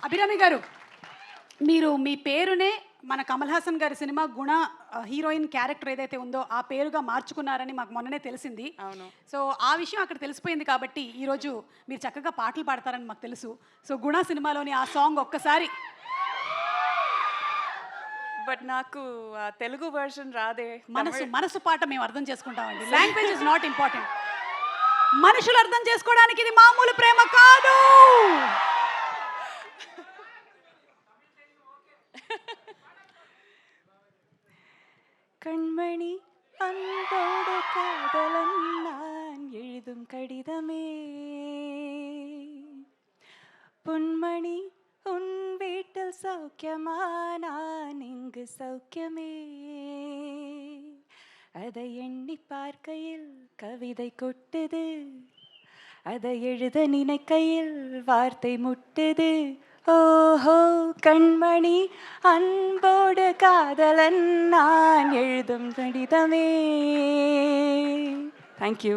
అభిరామి గారు, మీరు మీ పేరునే మన కమల్ హాసన్ గారి సినిమా గుణ హీరోయిన్ క్యారెక్టర్ ఏదైతే ఉందో ఆ పేరుగా మార్చుకున్నారని మాకు మొన్ననే తెలిసింది. అవును. సో ఆ విషయం అక్కడ తెలిసిపోయింది కాబట్టి ఈరోజు మీరు చక్కగా పాటలు పాడతారని మాకు తెలుసు. సో గుణ సినిమాలోని ఆ సాంగ్ ఒక్కసారి. బట్ నాకు తెలుగు వర్షన్ రాదే. మనసు పాట మేము అర్థం చేసుకుంటామండి. Language is not important. మనుషులు అర్థం చేసుకోవడానికి ఇది మామూలు ప్రేమ కాదు. கண்மணி அன்போடு காதலன் நான் எழுதும் கடிதமே, பொன்மணி உன் வீட்டில் சௌக்கியமா, நான் இங்கு சௌக்கியமே. அதை எண்ணி பார்க்கையில் கவிதை கொட்டுது, அதை எழுத நினைக்கையில் வார்த்தை முட்டுது. ஓஹோ கண்மணி அன்போடு காதலன் நான் எழுதும் கடிதமே. தேங்க்யூ.